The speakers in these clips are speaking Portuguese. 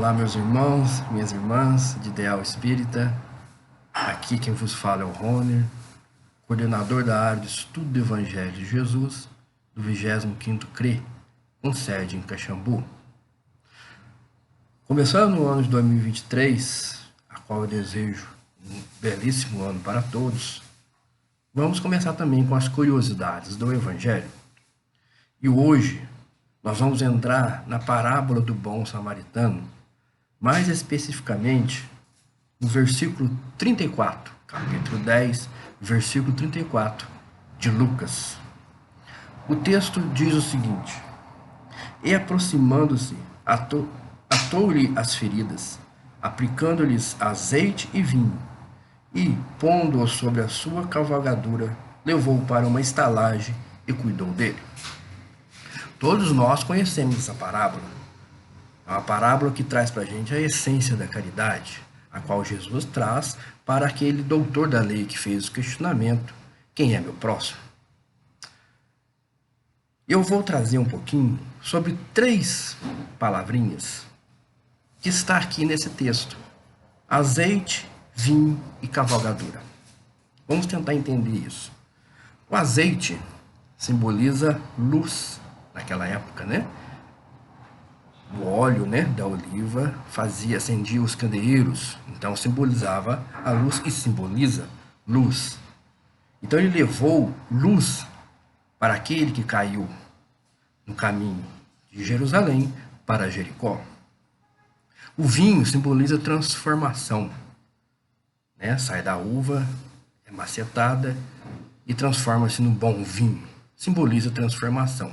Olá, meus irmãos, minhas irmãs de Ideal Espírita. Aqui quem vos fala é o Roner, coordenador da área de estudo do Evangelho de Jesus, do 25º CRE, com sede em Caxambu. Começando o ano de 2023, a qual eu desejo um belíssimo ano para todos, vamos começar também com as curiosidades do Evangelho. E hoje nós vamos entrar na parábola do bom samaritano, mais especificamente no versículo 34, capítulo 10, versículo 34 de Lucas. O texto diz o seguinte: E aproximando-se, atou-lhe as feridas, aplicando-lhes azeite e vinho, e, pondo-o sobre a sua cavalgadura, levou-o para uma estalagem e cuidou dele. Todos nós conhecemos essa parábola. É uma parábola que traz para a gente a essência da caridade, a qual Jesus traz para aquele doutor da lei que fez o questionamento: quem é meu próximo? Eu vou trazer um pouquinho sobre 3 palavrinhas que está aqui nesse texto: azeite, vinho e cavalgadura. Vamos tentar entender isso. O azeite simboliza luz naquela época, né? O óleo, né, da oliva acendia os candeeiros, então simbolizava a luz e simboliza luz. Então ele levou luz para aquele que caiu no caminho de Jerusalém para Jericó. O vinho simboliza transformação, né? Sai da uva, é macetada e transforma-se no bom vinho. Simboliza transformação.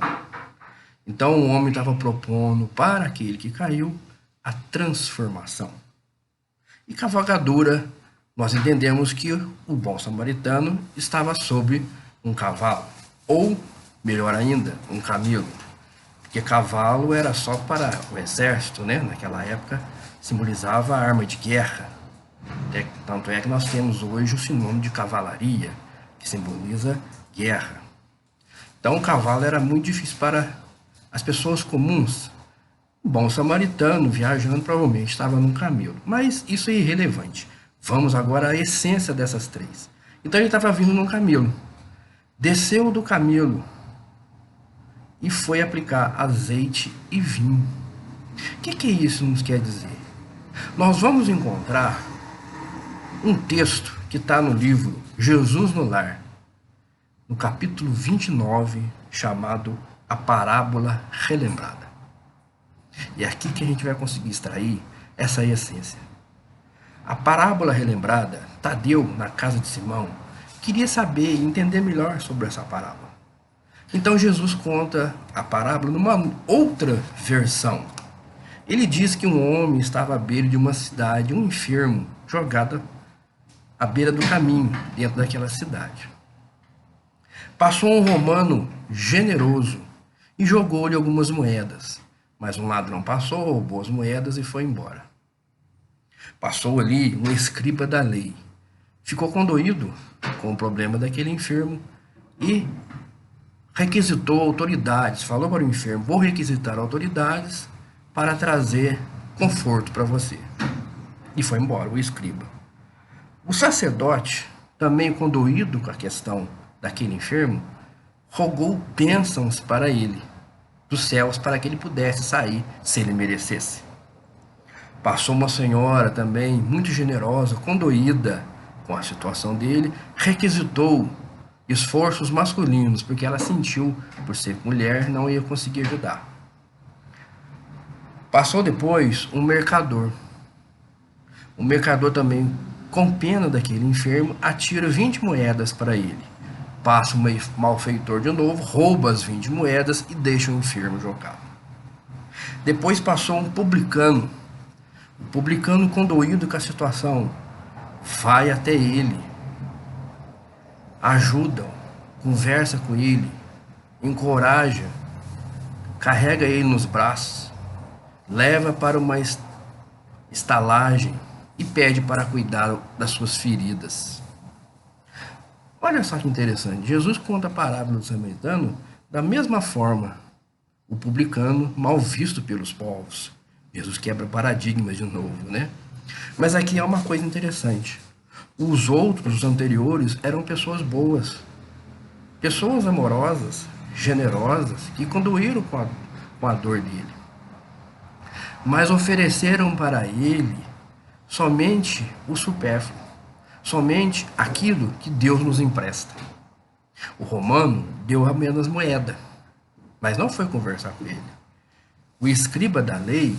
Então o homem estava propondo para aquele que caiu a transformação. E cavalgadura, nós entendemos que o bom samaritano estava sobre um cavalo, ou, melhor ainda, um camelo. Porque cavalo era só para o exército, né? Naquela época simbolizava a arma de guerra. Tanto é que nós temos hoje o sinônimo de cavalaria, que simboliza guerra. Então o cavalo era muito difícil para as pessoas comuns. O bom samaritano, viajando, provavelmente estava num camelo. Mas isso é irrelevante. Vamos agora à essência dessas 3. Então ele estava vindo num camelo. Desceu do camelo e foi aplicar azeite e vinho. O que isso nos quer dizer? Nós vamos encontrar um texto que está no livro Jesus no Lar, no capítulo 29, chamado A Parábola Relembrada. E é aqui que a gente vai conseguir extrair essa essência. A parábola relembrada, Tadeu, na casa de Simão, queria saber e entender melhor sobre essa parábola. Então Jesus conta a parábola numa outra versão. Ele diz que um homem estava à beira de uma cidade, um enfermo, jogado à beira do caminho, dentro daquela cidade. Passou um romano generoso e jogou-lhe algumas moedas. Mas um ladrão passou, roubou as moedas e foi embora. Passou ali um escriba da lei. Ficou condoído com o problema daquele enfermo e requisitou autoridades. Falou para o enfermo: vou requisitar autoridades para trazer conforto para você. E foi embora o escriba. O sacerdote, também condoído com a questão daquele enfermo, rogou bênçãos para ele, dos céus, para que ele pudesse sair se ele merecesse. Passou uma senhora também muito generosa, condoída com a situação dele, requisitou esforços masculinos, porque ela sentiu, por ser mulher, não ia conseguir ajudar. Passou depois um mercador. O mercador também, com pena daquele enfermo, atira 20 moedas para ele. Passa um malfeitor de novo, rouba as 20 moedas e deixa o enfermo jogado. Depois passou um publicano. O publicano, condoído com a situação, vai até ele, ajuda, conversa com ele, encoraja, carrega ele nos braços, leva para uma estalagem e pede para cuidar das suas feridas. Olha só que interessante, Jesus conta a parábola do samaritano da mesma forma. O publicano, mal visto pelos povos, Jesus quebra paradigmas de novo, né? Mas aqui há uma coisa interessante. Os outros, os anteriores, eram pessoas boas, pessoas amorosas, generosas, que conduíram com a dor dele. Mas ofereceram para ele somente o supérfluo, somente aquilo que Deus nos empresta. O romano deu apenas moeda, mas não foi conversar com ele. O escriba da lei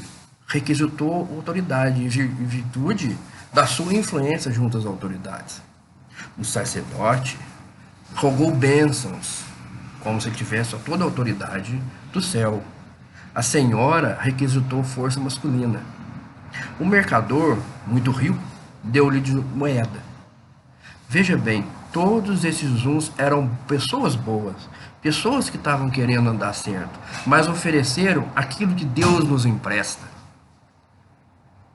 requisitou autoridade em virtude da sua influência junto às autoridades. O sacerdote rogou bênçãos, como se tivesse toda a autoridade do céu. A senhora requisitou força masculina. O mercador, muito rico, deu-lhe de moeda. Veja bem, todos esses uns eram pessoas boas, pessoas que estavam querendo andar certo, mas ofereceram aquilo que Deus nos empresta.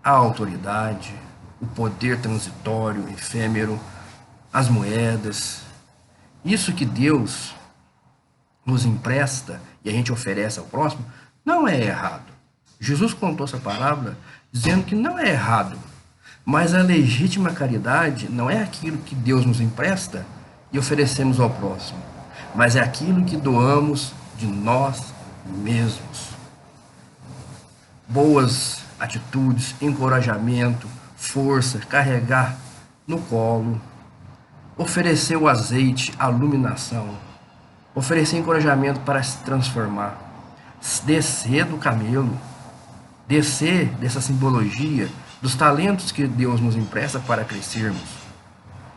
A autoridade, o poder transitório, efêmero, as moedas. Isso que Deus nos empresta e a gente oferece ao próximo, não é errado. Jesus contou essa parábola dizendo que não é errado, mas a legítima caridade não é aquilo que Deus nos empresta e oferecemos ao próximo, mas é aquilo que doamos de nós mesmos. Boas atitudes, encorajamento, força, carregar no colo, oferecer o azeite, a iluminação, oferecer encorajamento para se transformar, descer do camelo, descer dessa simbologia dos talentos que Deus nos empresta para crescermos,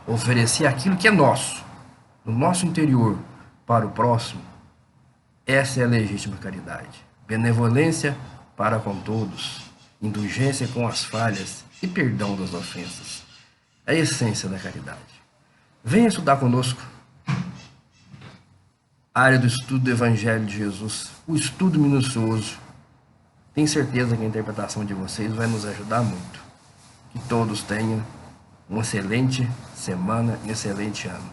oferecer aquilo que é nosso, no nosso interior, para o próximo. Essa é a legítima caridade. Benevolência para com todos, indulgência com as falhas e perdão das ofensas. É a essência da caridade. Venha estudar conosco a área do estudo do Evangelho de Jesus, o estudo minucioso. Tenho certeza que a interpretação de vocês vai nos ajudar muito. Que todos tenham uma excelente semana e um excelente ano.